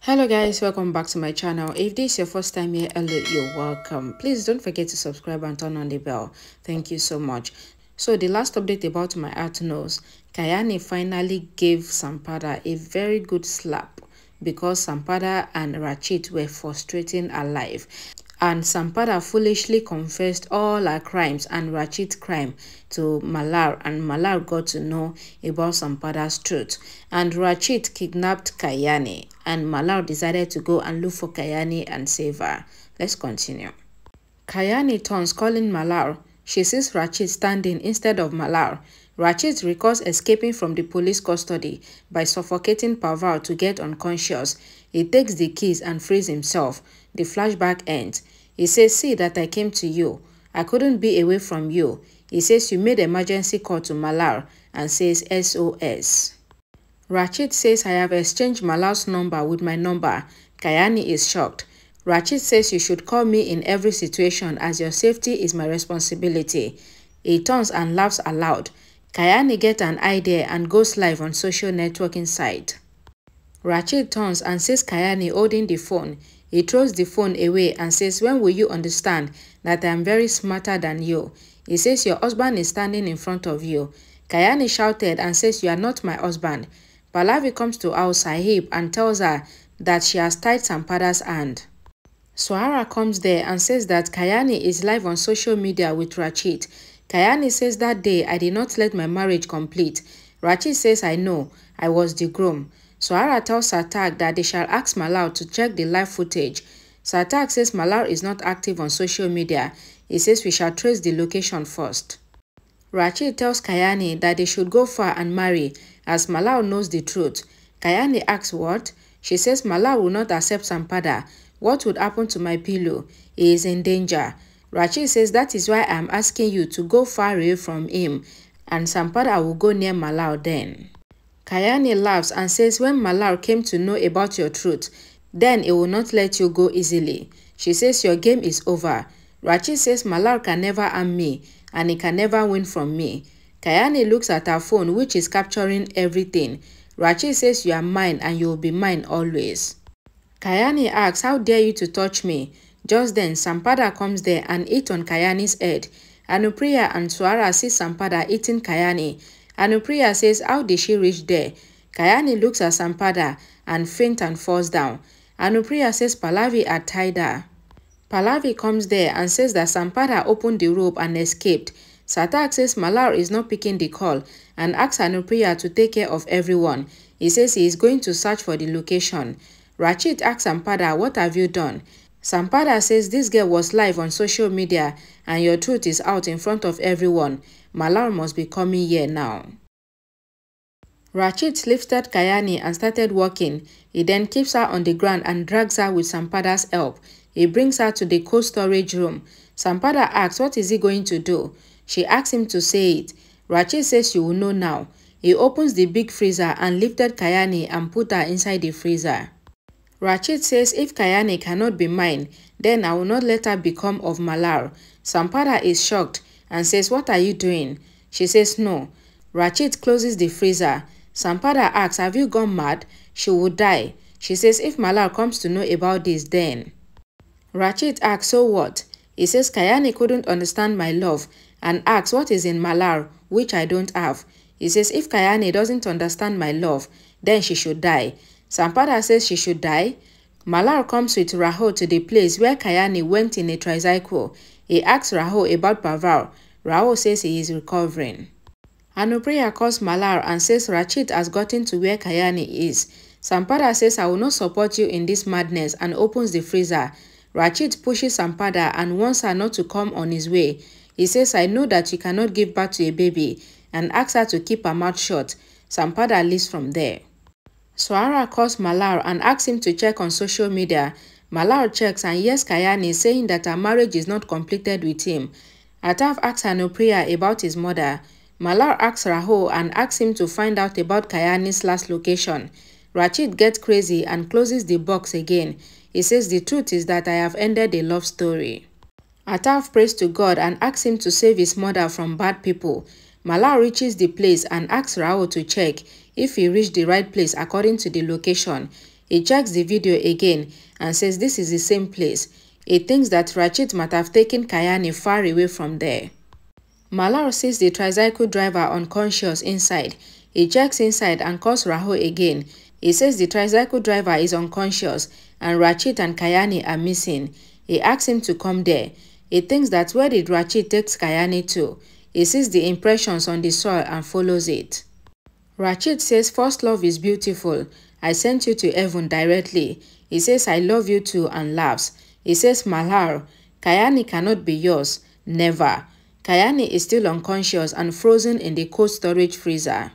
Hello guys, welcome back to my channel. If this is your first time here, hello, you're welcome. Please don't forget to subscribe and turn on the bell. Thank you so much. So the last update about my art news, Kalyani finally gave Sampada a very good slap because Sampada and Rachit were frustrating her life. And Sampada foolishly confessed all her crimes and Rachit's crime to Malhar, and Malhar got to know about Sampada's truth. And Rachit kidnapped Kalyani, and Malhar decided to go and look for Kalyani and save her. Let's continue. Kalyani turns, calling Malhar. She sees Rachit standing instead of Malhar. Rachit recalls escaping from the police custody by suffocating Paval to get unconscious. He takes the keys and frees himself. The flashback ends. He says, "See that I came to you. I couldn't be away from you." He says you made emergency call to Malhar and says SOS. Rachit says, "I have exchanged Malhar's number with my number." Kalyani is shocked. Rachit says, "You should call me in every situation as your safety is my responsibility." He turns and laughs aloud. Kalyani gets an idea and goes live on social networking site. Rachit turns and sees Kalyani holding the phone. He throws the phone away and says, "When will you understand that I am very smarter than you?" He says, "Your husband is standing in front of you." Kalyani shouted and says, "You are not my husband." Pallavi comes to our Sahib and tells her that she has tied Sampada's hand. Swara comes there and says that Kalyani is live on social media with Rachit. Kalyani says, "That day I did not let my marriage complete." Rachit says, "I know, I was the groom." Swara tells Sartak that they shall ask Malhar to check the live footage. Sartak says Malhar is not active on social media. He says we shall trace the location first. Rachit tells Kalyani that they should go far and marry as Malhar knows the truth. Kalyani asks what? She says Malhar will not accept Sampada. What would happen to my pillow? He is in danger. Rachit says that is why I am asking you to go far away from him and Sampada will go near Malhar then. Kalyani laughs and says when Malhar came to know about your truth, then he will not let you go easily. She says your game is over. Rachit says Malhar can never harm me and he can never win from me. Kalyani looks at her phone which is capturing everything. Rachit says you are mine and you will be mine always. Kalyani asks, "How dare you to touch me?" Just then, Sampada comes there and eats on Kalyani's head. Anupriya and Swara see Sampada eating Kalyani. Anupriya says, "How did she reach there?" Kalyani looks at Sampada and faints and falls down. Anupriya says Pallavi had tied her. Pallavi comes there and says that Sampada opened the rope and escaped. Sartak says Malhar is not picking the call and asks Anupriya to take care of everyone. He says he is going to search for the location. Rachit asks Sampada, "What have you done?" Sampada says this girl was live on social media and your truth is out in front of everyone. Malhar must be coming here now. Rachit lifted Kalyani and started walking. He then keeps her on the ground and drags her with Sampada's help. He brings her to the cold storage room. Sampada asks what is he going to do. She asks him to say it. Rachit says you will know now. He opens the big freezer and lifted Kalyani and put her inside the freezer. Rachit says if Kalyani cannot be mine, then I will not let her become of Malhar. Sampada is shocked and says, "What are you doing?" She says no. Rachit closes the freezer. Sampada asks, "Have you gone mad? She will die." She says if Malhar comes to know about this then. Rachit asks, "So what?" He says Kalyani couldn't understand my love and asks what is in Malhar which I don't have. He says if Kalyani doesn't understand my love, then she should die. Sampada says she should die. Malhar comes with Rahul to the place where Kalyani went in a tricycle. He asks Rahul about Paval. Rahul says he is recovering. Anupriya calls Malhar and says Rachit has gotten to where Kalyani is. Sampada says I will not support you in this madness and opens the freezer. Rachit pushes Sampada and wants her not to come on his way. He says I know that you cannot give birth to a baby and asks her to keep her mouth shut. Sampada leaves from there. Swara calls Malhar and asks him to check on social media. Malhar checks and hears Kalyani saying that her marriage is not completed with him. Ataf asks Anupriya about his mother. Malhar asks Rahul and asks him to find out about Kalyani's last location. Rachit gets crazy and closes the box again. He says the truth is that I have ended a love story. Ataf prays to God and asks him to save his mother from bad people. Malhar reaches the place and asks Rahul to check if he reached the right place according to the location. He checks the video again and says this is the same place. He thinks that Rachit might have taken Kalyani far away from there. Malhar sees the tricycle driver unconscious inside. He checks inside and calls Rahul again. He says the tricycle driver is unconscious and Rachit and Kalyani are missing. He asks him to come there. He thinks that where did Rachit take Kalyani to? He sees the impressions on the soil and follows it. Rachit says first love is beautiful. I sent you to heaven directly. He says I love you too and laughs. He says Malhar, Kalyani cannot be yours. Never. Kalyani is still unconscious and frozen in the cold storage freezer.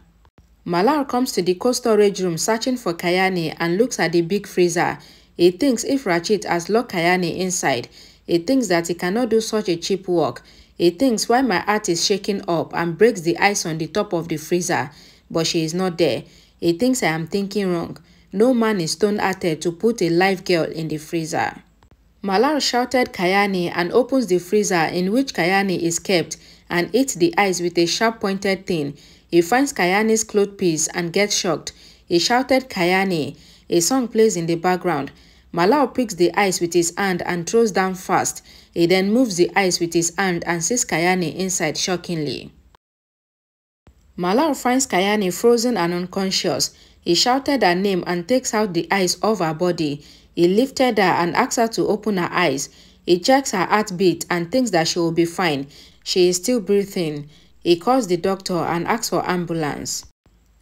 Malhar comes to the cold storage room searching for Kalyani and looks at the big freezer. He thinks if Rachit has locked Kalyani inside, he thinks that he cannot do such a cheap work. He thinks why my heart is shaking up and breaks the ice on the top of the freezer, but she is not there. He thinks I am thinking wrong. No man is stone-hearted to put a live girl in the freezer. Malhar shouted Kalyani and opens the freezer in which Kalyani is kept and eats the ice with a sharp pointed thing. He finds Kalyani's cloth piece and gets shocked. He shouted Kalyani. A song plays in the background. Malhar picks the ice with his hand and throws down fast. He then moves the ice with his hand and sees Kalyani inside shockingly. Malhar finds Kalyani frozen and unconscious. He shouted her name and takes out the ice off her body. He lifted her and asked her to open her eyes. He checks her heartbeat and thinks that she will be fine. She is still breathing. He calls the doctor and asks for ambulance.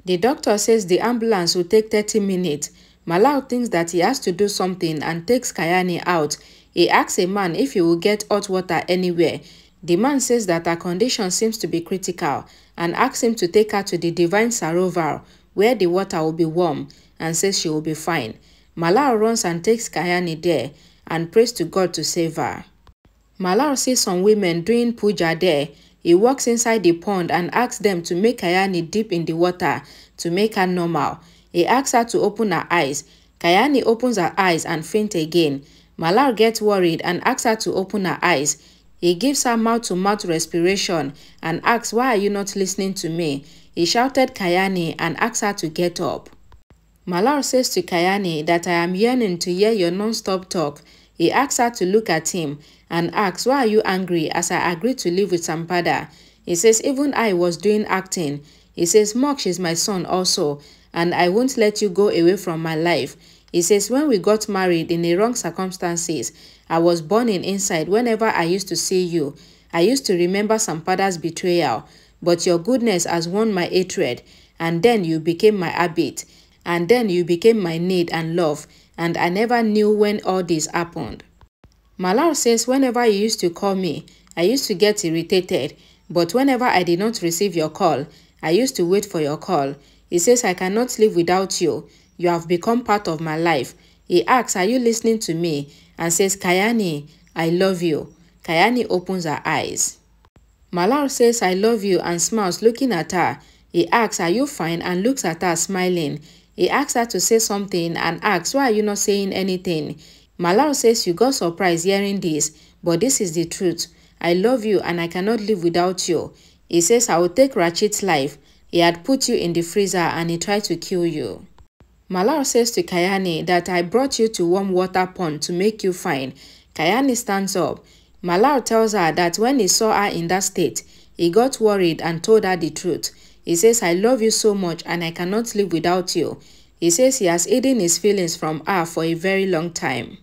The doctor says the ambulance will take 30 minutes. Malhar thinks that he has to do something and takes Kalyani out. He asks a man if he will get hot water anywhere. The man says that her condition seems to be critical and asks him to take her to the Divine Sarovar where the water will be warm and says she will be fine. Malhar runs and takes Kalyani there and prays to God to save her. Malhar sees some women doing puja there. He walks inside the pond and asks them to make Kalyani dip in the water to make her normal. He asks her to open her eyes. Kalyani opens her eyes and faints again. Malhar gets worried and asks her to open her eyes. He gives her mouth-to-mouth respiration and asks, why are you not listening to me? He shouted Kalyani and asks her to get up. Malhar says to Kalyani that I am yearning to hear your non-stop talk. He asks her to look at him and asks, why are you angry as I agreed to live with Sampada? He says, even I was doing acting. He says, Moksh is my son also, and I won't let you go away from my life. He says, when we got married in the wrong circumstances, I was burning inside whenever I used to see you. I used to remember Sampada's betrayal, but your goodness has won my hatred, and then you became my habit. And then you became my need and love, and I never knew when all this happened. Malhar says whenever you used to call me, I used to get irritated, but whenever I did not receive your call, I used to wait for your call. He says I cannot live without you. You have become part of my life. He asks, are you listening to me? And says, Kalyani, I love you. Kalyani opens her eyes. Malhar says, I love you and smiles looking at her. He asks, are you fine? And looks at her smiling. He asks her to say something and asks, why are you not saying anything? Malhar says, you got surprised hearing this, but this is the truth. I love you and I cannot live without you. He says, I will take Rachit's life. He had put you in the freezer and he tried to kill you. Malhar says to Kalyani that I brought you to warm water pond to make you fine. Kalyani stands up. Malhar tells her that when he saw her in that state, he got worried and told her the truth. He says, I love you so much and I cannot live without you. He says he has hidden his feelings from her for a very long time.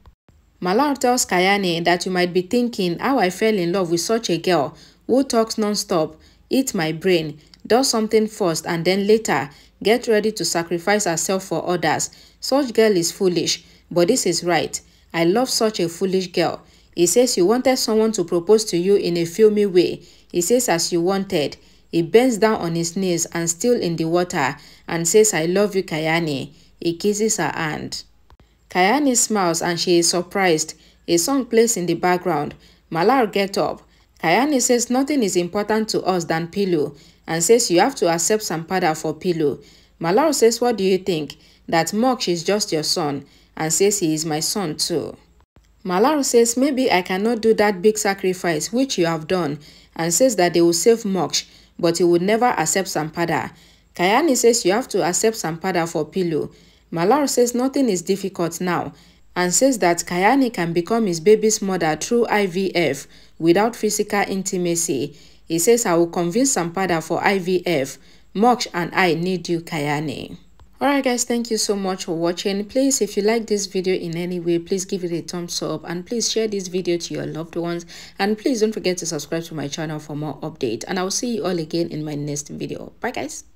Malhar tells Kalyani that you might be thinking how I fell in love with such a girl who talks non-stop, eats my brain, does something first and then later get ready to sacrifice herself for others. Such girl is foolish, but this is right. I love such a foolish girl. He says you wanted someone to propose to you in a filmy way. He says as you wanted. He bends down on his knees and still in the water and says, I love you, Kalyani. He kisses her hand. Kalyani smiles and she is surprised. A song plays in the background. Malhar gets up. Kalyani says nothing is important to us than Pilu and says you have to accept Sampada for Pilu. Malhar says, what do you think? That Moksh is just your son and says he is my son too. Malhar says maybe I cannot do that big sacrifice which you have done and says that they will save Moksh, but he would never accept Sampada. Kalyani says you have to accept Sampada for Pilu. Malhar says nothing is difficult now and says that Kalyani can become his baby's mother through IVF without physical intimacy. He says, I will convince Sampada for IVF. Moksh and I need you, Kalyani. Alright guys, thank you so much for watching. Please, if you like this video in any way, please give it a thumbs up and please share this video to your loved ones. And please don't forget to subscribe to my channel for more updates. And I will see you all again in my next video. Bye guys.